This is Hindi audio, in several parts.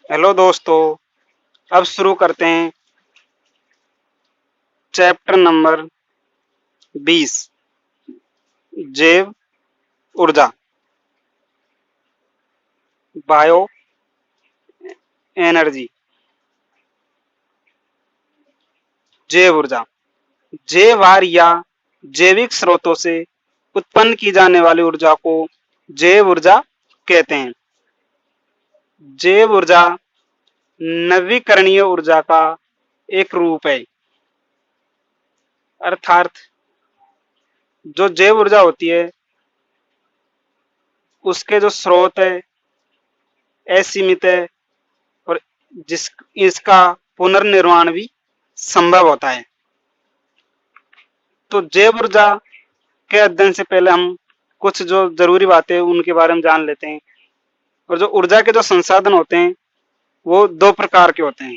हेलो दोस्तों, अब शुरू करते हैं चैप्टर नंबर 20 जैव ऊर्जा बायो एनर्जी। जैव ऊर्जा जैव या जैविक स्रोतों से उत्पन्न की जाने वाली ऊर्जा को जैव ऊर्जा कहते हैं। जैव ऊर्जा नवीकरणीय ऊर्जा का एक रूप है, अर्थात जो जैव ऊर्जा होती है उसके जो स्रोत है असीमित है और जिस इसका पुनर्निर्माण भी संभव होता है। तो जैव ऊर्जा के अध्ययन से पहले हम कुछ जो जरूरी बातें हैं उनके बारे में जान लेते हैं। और जो ऊर्जा के जो संसाधन होते हैं वो दो प्रकार के होते हैं।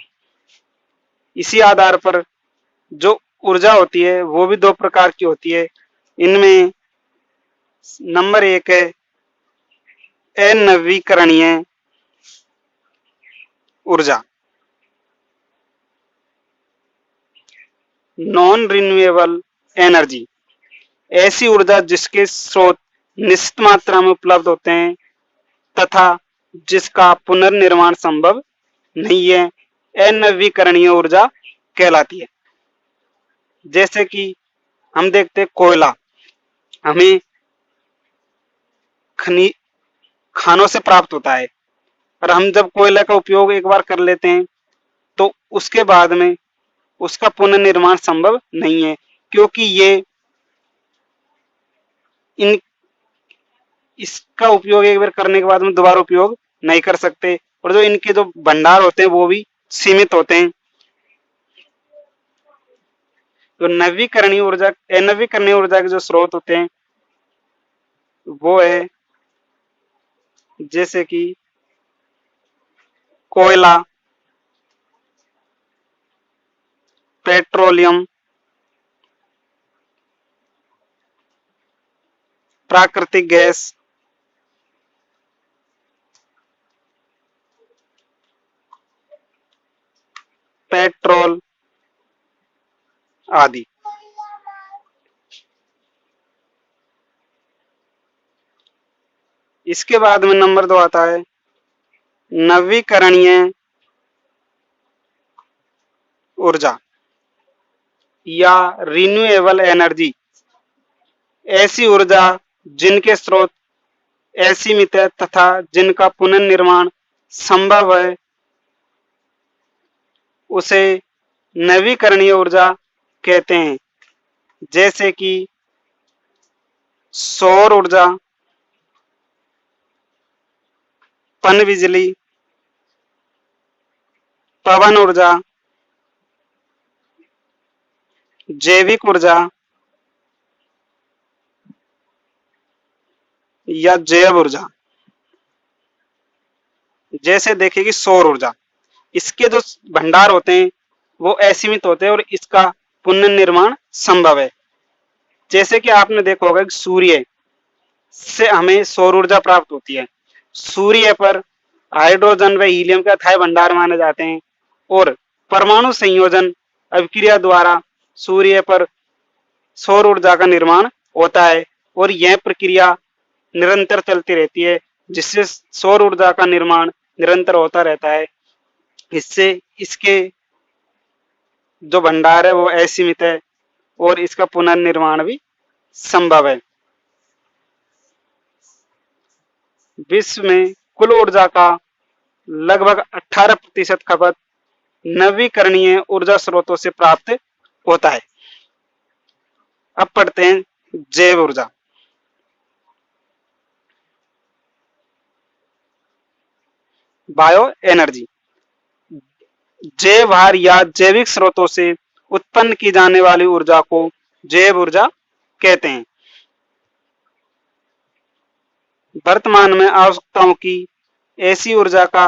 इसी आधार पर जो ऊर्जा होती है वो भी दो प्रकार की होती है। इनमें नंबर एक है अनवीकरणीय ऊर्जा, नॉन रिन्यूएबल एनर्जी। ऐसी ऊर्जा जिसके स्रोत निश्चित मात्रा में उपलब्ध होते हैं तथा जिसका पुनर्निर्माण संभव नहीं है, अनवीकरणीय ऊर्जा कहलाती है। जैसे कि हम देखते हैं कोयला हमें खानों से प्राप्त होता है और हम जब कोयले का उपयोग एक बार कर लेते हैं तो उसके बाद में उसका पुनर्निर्माण संभव नहीं है, क्योंकि ये इन इसका उपयोग एक बार करने के बाद में दोबारा उपयोग नहीं कर सकते और जो इनके जो भंडार होते हैं वो भी सीमित होते हैं। तो नवीकरणीय ऊर्जा अनवीकरणीय ऊर्जा के जो स्रोत होते हैं वो है जैसे कि कोयला, पेट्रोलियम, प्राकृतिक गैस, पेट्रोल आदि। इसके बाद में नंबर 2 आता है नवीकरणीय ऊर्जा या रिन्यूएबल एनर्जी। ऐसी ऊर्जा जिनके स्रोत असीमित है तथा जिनका पुनर्निर्माण संभव है उसे नवीकरणीय ऊर्जा कहते हैं। जैसे कि सौर ऊर्जा, पन बिजली, पवन ऊर्जा, जैविक ऊर्जा या जैव ऊर्जा। जैसे देखें कि सौर ऊर्जा, इसके जो भंडार होते हैं वो असीमित होते हैं और इसका पुनर्निर्माण संभव है। जैसे कि आपने देखा होगा कि सूर्य से हमें सौर ऊर्जा प्राप्त होती है। सूर्य पर हाइड्रोजन व हीलियम के अथाह भंडार माने जाते हैं और परमाणु संयोजन अभिक्रिया द्वारा सूर्य पर सौर ऊर्जा का निर्माण होता है और यह प्रक्रिया निरंतर चलती रहती है, जिससे सौर ऊर्जा का निर्माण निरंतर होता रहता है। इससे इसके जो भंडार है वो असीमित है और इसका पुनर्निर्माण भी संभव है। विश्व में कुल ऊर्जा का लगभग 18% खपत नवीकरणीय ऊर्जा स्रोतों से प्राप्त होता है। अब पढ़ते हैं जैव ऊर्जा। बायो एनर्जी जैव या जैविक स्रोतों से उत्पन्न की जाने वाली ऊर्जा को जैव ऊर्जा कहते हैं। वर्तमान में आवश्यकताओं की ऐसी ऊर्जा का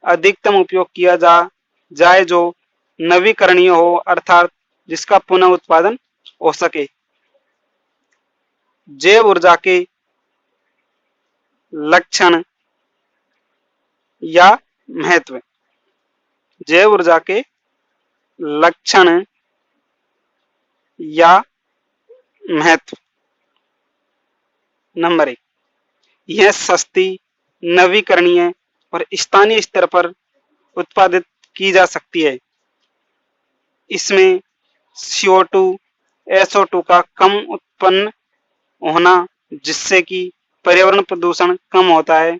अधिकतम उपयोग किया जाए जो नवीकरणीय हो, अर्थात जिसका पुनः उत्पादन हो सके। जैव ऊर्जा के लक्षण या महत्व। जैव ऊर्जा के लक्षण या महत्व। नंबर 1, यह सस्ती, नवीकरणीय और स्थानीय स्तर पर उत्पादित की जा सकती है। इसमें CO2, SO2 का कम उत्पन्न होना, जिससे कि पर्यावरण प्रदूषण कम होता है।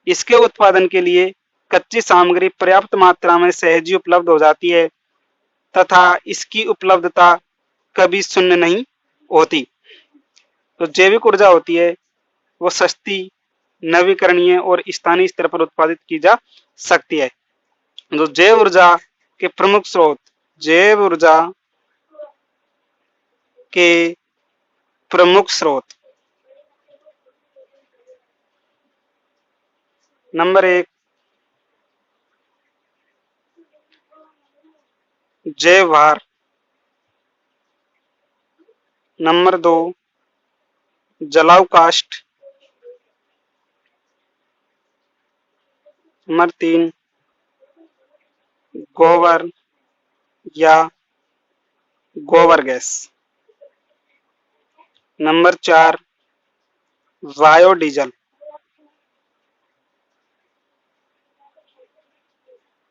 इसके उत्पादन के लिए कच्ची सामग्री पर्याप्त मात्रा में सहज उपलब्ध हो जाती है तथा इसकी उपलब्धता कभी शून्य नहीं होती। तो जैविक ऊर्जा होती है वो सस्ती, नवीकरणीय और स्थानीय स्तर पर उत्पादित की जा सकती है। तो जैव ऊर्जा के प्रमुख स्रोत, जैव ऊर्जा के प्रमुख स्रोत। नंबर 1, जैव भार। नंबर 2, जलाऊ काष्ठ। नंबर 3, गोबर या गोबर gas. Number 4, biodiesel.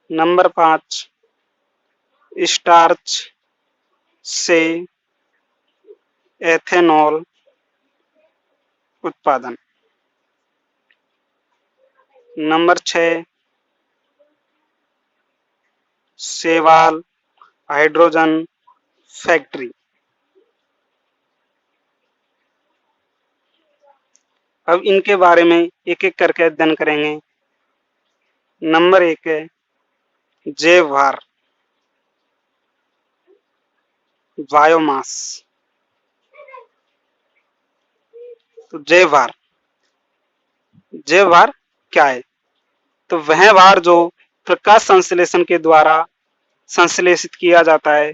Number 5, starch से एथेनॉल उत्पादन। नंबर 6, शैवाल हाइड्रोजन फैक्ट्री। अब इनके बारे में एक एक करके अध्ययन करेंगे। नंबर 1 है जैव भार, बायोमास। तो जैव भार, जैव भार क्या है? तो वह भार जो प्रकाश संश्लेषण के द्वारा संश्लेषित किया जाता है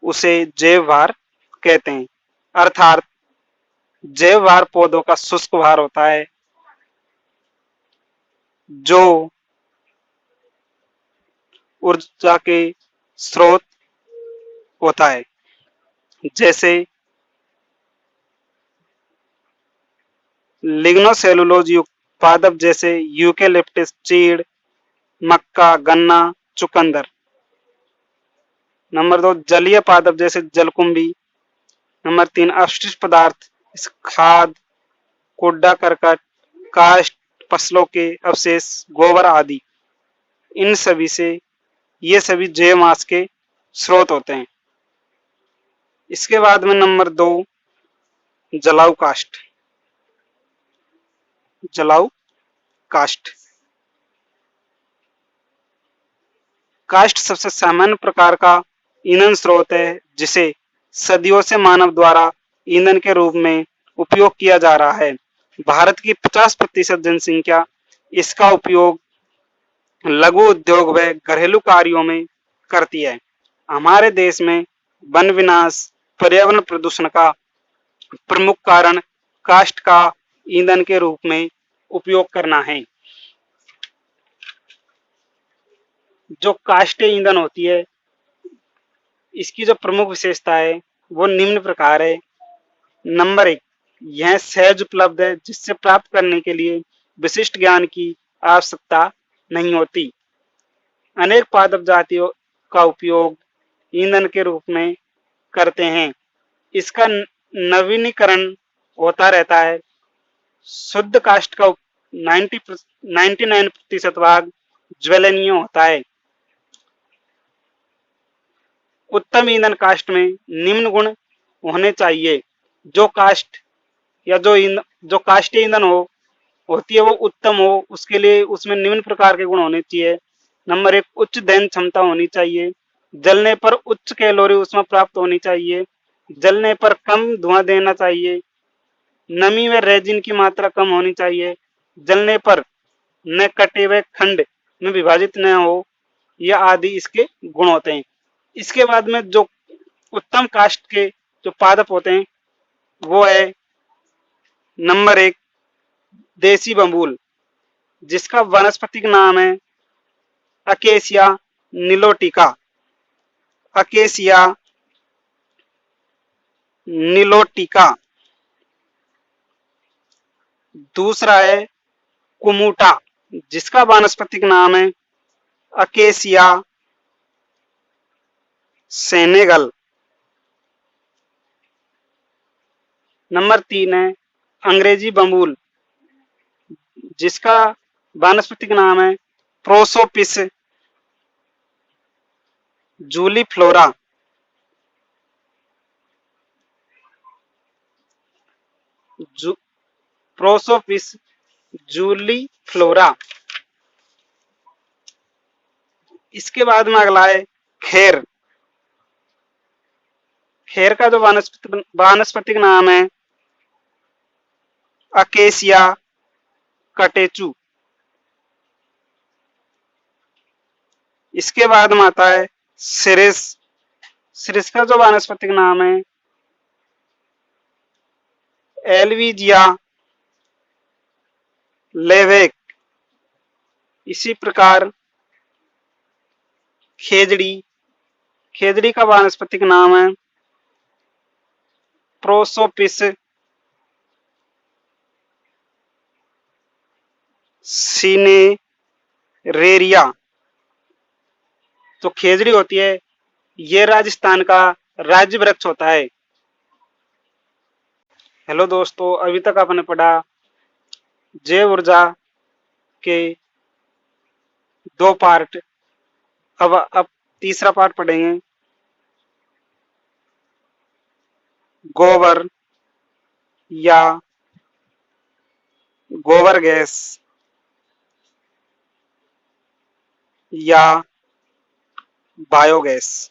उसे जैव भार कहते हैं। अर्थात जैव भार पौधों का शुष्क भार होता है जो ऊर्जा के स्रोत होता है, जैसे लिग्नोसेलुलोज युक्त पादप जैसे यूकेलिप्टस, चीड़, मक्का, गन्ना, चुकंदर। नंबर 2, जलीय पादप जैसे जलकुंभी। नंबर 3, अपशिष्ट पदार्थ, खाद, कूड़ा करकट, काष्ठ, फसलों के अवशेष, गोबर आदि। इन सभी से ये सभी जैव मास के स्रोत होते हैं। इसके बाद में नंबर 2, जलाऊ काष्ठ। जलाऊ काष्ठ, काष्ठ सबसे सामान्य प्रकार का ईंधन स्रोत है जिसे सदियों से मानव द्वारा ईंधन के रूप में उपयोग किया जा रहा है। भारत की 50% जनसंख्या इसका उपयोग लघु उद्योग व घरेलू कार्यों में करती है। हमारे देश में वन विनाश, पर्यावरण प्रदूषण का प्रमुख कारण काष्ठ का ईंधन के रूप में उपयोग करना है। जो काष्ठीय ईंधन होती है इसकी जो प्रमुख विशेषता है वो निम्न प्रकार है। नंबर 1, यह सहज उपलब्ध है जिससे प्राप्त करने के लिए विशिष्ट ज्ञान की आवश्यकता नहीं होती। अनेक पादप जातियों का उपयोग ईंधन के रूप में करते हैं। इसका नवीनीकरण होता रहता है। शुद्ध काष्ठ का 99% भाग ज्वलनीय होता है। उत्तम ईंधन काष्ठ में निम्न गुण होने चाहिए। जो काष्ठ या जो काष्ठीय ईंधन होती है वो उत्तम हो, उसके लिए उसमें निम्न प्रकार के गुण होने चाहिए। नंबर 1, उच्च दहन क्षमता होनी चाहिए। जलने पर उच्च कैलोरी ऊष्मा प्राप्त होनी चाहिए। जलने पर कम धुआं देना चाहिए। नमी व रेजिन की मात्रा कम होनी चाहिए। जलने पर न कटे हुए खंड में विभाजित न हो, यह आदि इसके गुण होते हैं। इसके बाद में जो उत्तम काष्ठ के जो पादप होते हैं वो है नंबर 1, देसी बबूल, जिसका वानस्पतिक नाम है अकेसिया निलोटिका, अकेसिया निलोटिका। दूसरा है कुमुटा, जिसका वानस्पतिक नाम है अकेसिया सेनेगल। नंबर 3 है अंग्रेजी बबूल, जिसका वानस्पतिक नाम है प्रोसोपिस जूलीफ्लोरा। प्रोसोपिस जूलीफ्लोरा। इसके बाद में अगला है खेर। खेर का जो वानस्पतिक नाम है अकेसिया कटेचू। इसके बाद में आता है सिरिस। सिरिस का जो वानस्पतिक नाम है एल्विजिया लेवेक। इसी प्रकार खेजड़ी, खेजड़ी का वानस्पतिक नाम है प्रोसोपिस सिनेरेरिया। तो खेजड़ी होती है, ये राजस्थान का राज्य वृक्ष होता है। हेलो दोस्तों, अभी तक आपने पढ़ा जैव ऊर्जा के 2 पार्ट। अब तीसरा पार्ट पढ़ेंगे गोबर या गोबर गैस या बायोगैस।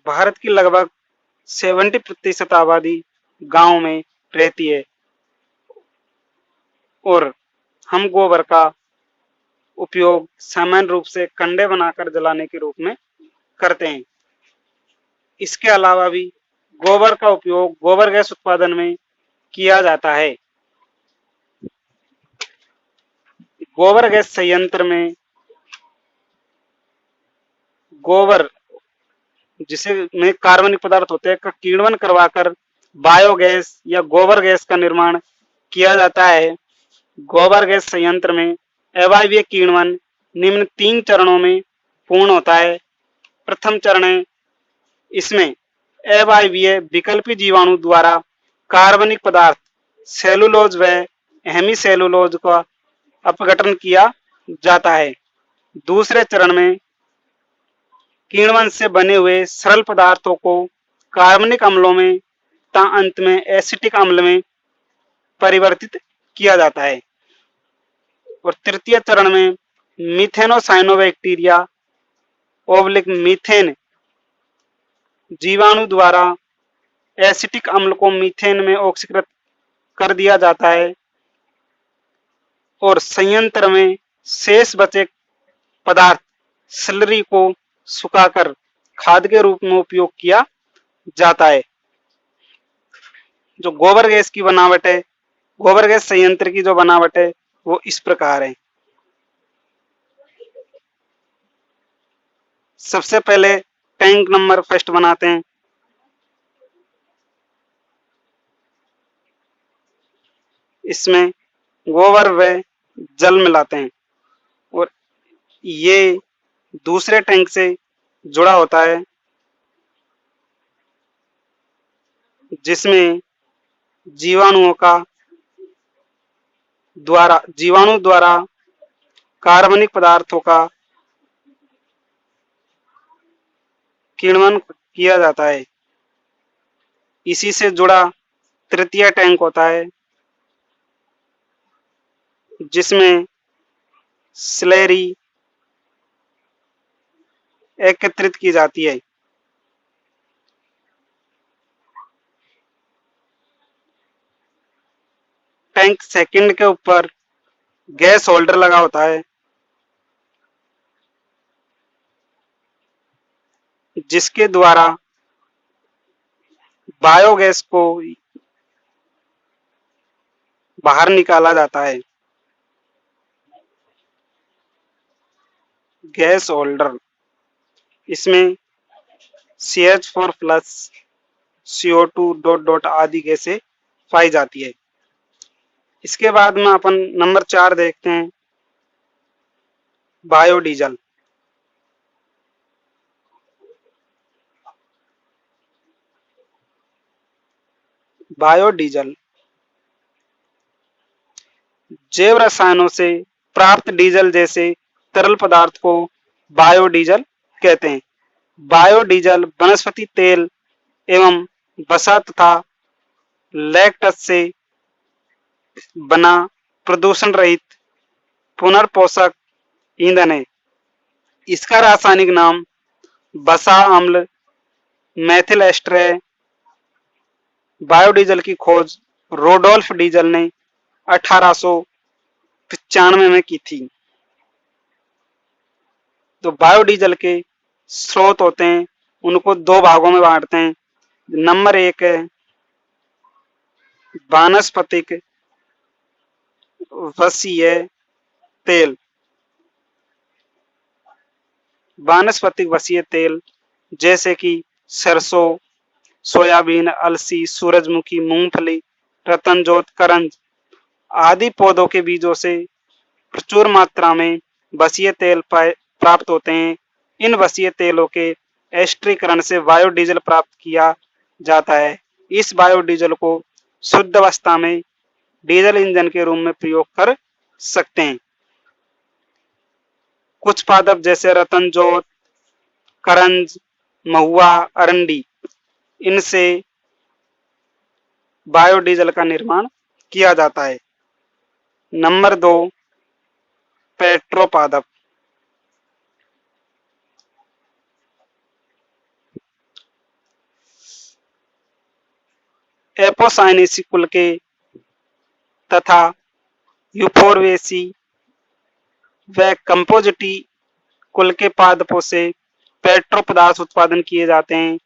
भारत की लगभग 70% आबादी गांव में रहती है और हम गोबर का उपयोग सामान्य रूप से कंडे बनाकर जलाने के रूप में करते हैं। इसके अलावा भी गोबर का उपयोग गोबर गैस उत्पादन में किया जाता है। गोबर गैस संयंत्र में गोबर जिसे में कार्बनिक पदार्थ होते हैं का किण्वन करवाकर बायोगैस या गोबर गैस का निर्माण किया जाता है। गोबर गैस संयंत्र में अवायवीय किण्वन निम्न 3 चरणों में पूर्ण होता है। प्रथम चरण है, इसमें अवायवीय विकल्पी जीवाणु द्वारा कार्बनिक पदार्थ सेलुलोज व हेमीसेलुलोज का अपघटन किया जाता है। दूसरे चरण में किण्वन से बने हुए सरल पदार्थों को कार्बनिक अम्लों में तथा अंत में एसिटिक अम्ल में परिवर्तित किया जाता है। और तृतीय चरण में मिथेनोसाइनोबैक्टीरिया ओब्लिक मीथेन जीवाणु द्वारा एसिटिक अम्ल को मीथेन में ऑक्सीकृत कर दिया जाता है और संयंत्र में शेष बचे पदार्थ स्लरी को सुखाकर खाद के रूप में उपयोग किया जाता है। जो गोबर गैस की बनावट है, गोबर गैस संयंत्र की जो बनावट है वो इस प्रकार है। सबसे पहले टैंक नंबर फर्स्ट बनाते हैं। इसमें गोबर व जल मिलाते हैं और ये दूसरे टैंक से जुड़ा होता है जिसमें जीवाणु द्वारा कार्बनिक पदार्थों का किण्वन किया जाता है। इसी से जुड़ा तृतीय टैंक होता है जिसमें स्लरी एकत्रित की जाती है। टैंक सेकंड के ऊपर गैस होल्डर लगा होता है जिसके द्वारा बायोगैस को बाहर निकाला जाता है। गैस होल्डर, इसमें CH4 plus CO2 dot dot आदि गैसें पाई जाती है। इसके बाद में अपन नंबर 4 देखते हैं, बायोडीजल। बायोडीजल जैव रसायनों से प्राप्त डीजल जैसे तरल पदार्थ को बायोडीजल कहते हैं। बायोडीजल वनस्पति तेल एवं वसा तथा लैक्टस से बना प्रदूषण रहित पुनर्पोषक ईंधन है। इसका रासायनिक नाम वसा अम्ल मैथिल एस्टर है। बायोडीजल की खोज रोडोल्फ डीजल ने 1895 में की थी। तो बायोडीजल के स्रोत होते हैं, उनको दो भागों में बांटते हैं। नंबर 1 है वानस्पतिक वसीय तेल। वानस्पतिक वसीय तेल जैसे कि सरसों, सोयाबीन, अलसी, सूरजमुखी, मूंगफली, रतनजोत, करंज आदि पौधों के बीजों से प्रचुर मात्रा में वसीय तेल प्राप्त होते हैं। इन वसीय तेलों के एस्टरीकरण से बायोडीजल प्राप्त किया जाता है। इस बायोडीजल को शुद्ध अवस्था में डीजल इंजन के रूप में प्रयोग कर सकते हैं। कुछ पादप जैसे रतनजोत, करंज, महुआ, अरंडी, इनसे बायोडीजल का निर्माण किया जाता है। नंबर 2 पेट्रोपादप। एपोसाइनेसी कुल के तथा यूफोरवेसी व कंपोजिटी कुल के पादपों से पेट्रो पदार्थ उत्पादन किए जाते हैं।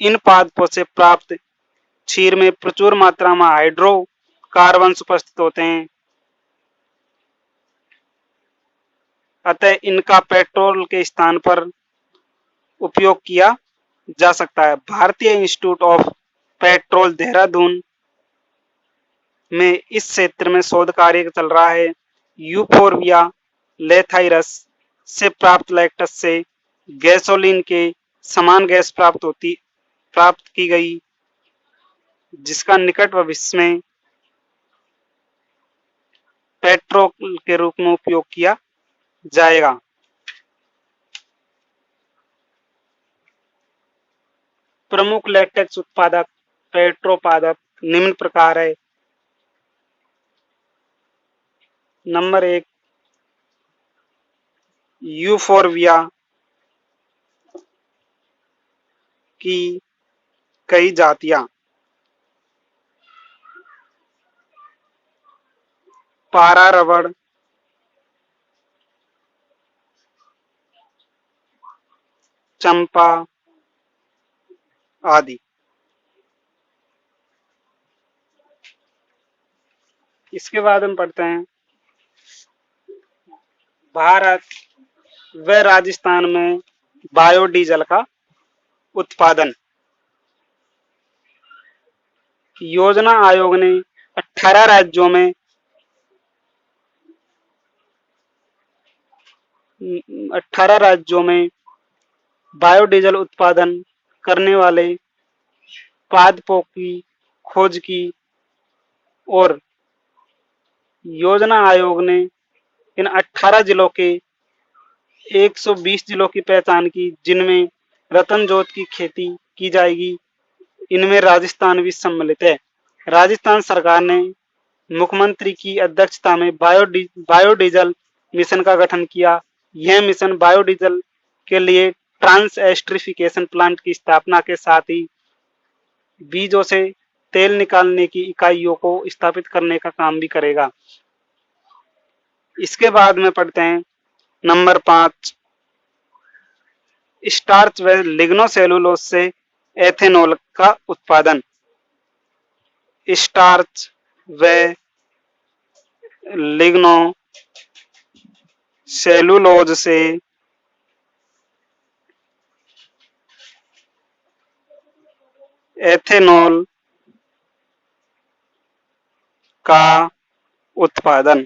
इन पादपों से प्राप्त क्षीर में प्रचुर मात्रा में हाइड्रोकार्बन उपस्थित होते हैं, अतः इनका पेट्रोल के स्थान पर उपयोग किया जा सकता है। भारतीय इंस्टीट्यूट ऑफ पेट्रोल देहरादून में इस क्षेत्र में शोध कार्य चल रहा है। यूफोरबिया लेथाइरस से प्राप्त लैक्टस से गैसोलीन के समान गैस प्राप्त की गई, जिसका निकट भविष्य में पेट्रोल के रूप में उपयोग किया जाएगा। प्रमुख लैक्टेक्स उत्पादक पेट्रोपादप निम्न प्रकार है। नंबर 1 यूफोरबिया की कई जातियां। पारा रबड़, चंपा आदि। इसके बाद हम पढ़ते हैं भारत व राजस्थान में बायोडीजल का उत्पादन। योजना आयोग ने 18 राज्यों में 18 राज्यों में बायोडीजल उत्पादन करने वाले पादपों की खोज की और योजना आयोग ने इन 18 जिलों के 120 जिलों की पहचान की, जिनमें रतनजोत की खेती की जाएगी। इनमें राजस्थान भी सम्मिलित है। राजस्थान सरकार ने मुख्यमंत्री की अध्यक्षता में बायोडीजल मिशन का गठन किया। यह मिशन बायोडीजल के लिए ट्रांस एस्टरीफिकेशन प्लांट की स्थापना के साथ ही बीजों से तेल निकालने की इकाइयों को स्थापित करने का काम भी करेगा। इसके बाद में पढ़ते हैं नंबर 5 स्टार्च व लिग्नोसेलुलोज से एथेनॉल का उत्पादन। स्टार्च व लिग्नो सेलुलोज से एथेनॉल का उत्पादन।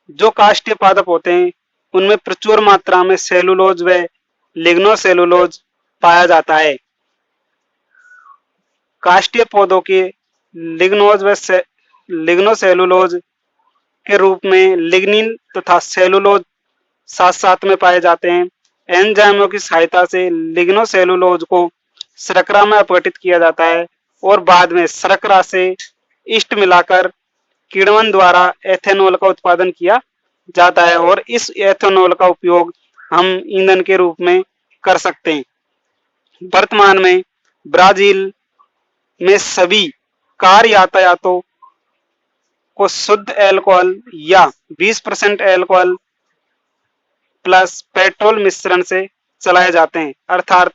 जो काष्ठीय पादप होते हैं उनमें प्रचुर मात्रा में सेलुलोज व लिग्नोसेलुलोज पाया जाता है। काष्ठीय पौधों के लिग्नोज व लिग्नोसेलुलोज के रूप में लिग्निन तथा सेलुलोज साथ साथ में पाए जाते हैं। एंजाइमों की सहायता से लिग्नोसेलुलोज को शर्करा में अपघटित किया जाता है और बाद में शर्करा से ईस्ट मिलाकर किण्वन द्वारा एथेनॉल का उत्पादन किया जाता है और इस एथेनॉल का उपयोग हम ईंधन के रूप में कर सकते हैं। वर्तमान में ब्राजील में सभी कार यातायातों को शुद्ध एल्कोहल या 20% एल्कोहल प्लस पेट्रोल मिश्रण से चलाए जाते हैं। अर्थात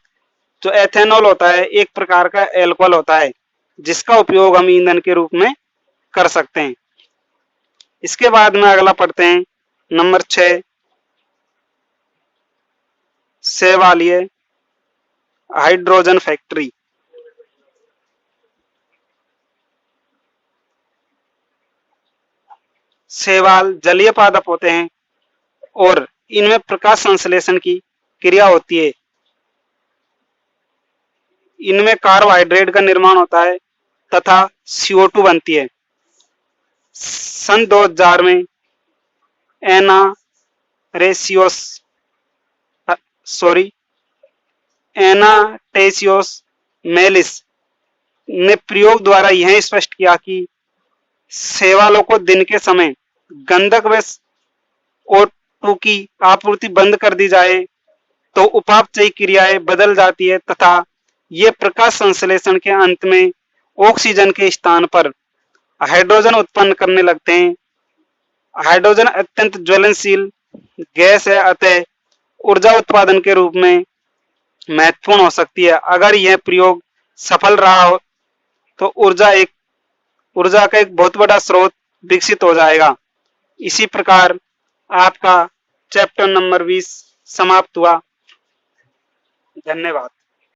जो एथेनॉल होता है एक प्रकार का एल्कोहल होता है जिसका उपयोग हम ईंधन के रूप में कर सकते हैं। इसके बाद में अगला पढ़ते हैं नंबर 6 सेवालिय हाइड्रोजन फैक्ट्री। शैवाल जलीय पादप होते हैं और इनमें प्रकाश संश्लेषण की क्रिया होती है। इनमें कार्बोहाइड्रेट का निर्माण होता है तथा CO2 बनती है। सन 2000 में एनास्टेसियोस मेलिस ने प्रयोग द्वारा यह स्पष्ट किया कि शैवालों को दिन के समय गंधक व O2 की आपूर्ति बंद कर दी जाए तो उपापचयी क्रियाएं बदल जाती है तथा ये प्रकाश संश्लेषण के अंत में ऑक्सीजन के स्थान पर हाइड्रोजन उत्पन्न करने लगते हैं। हाइड्रोजन अत्यंत ज्वलनशील गैस है, अतः ऊर्जा उत्पादन के रूप में महत्वपूर्ण हो सकती है। अगर यह प्रयोग सफल रहा हो तो ऊर्जा का एक बहुत बड़ा स्रोत विकसित हो जाएगा। इसी प्रकार आपका चैप्टर नंबर 20 समाप्त हुआ। धन्यवाद।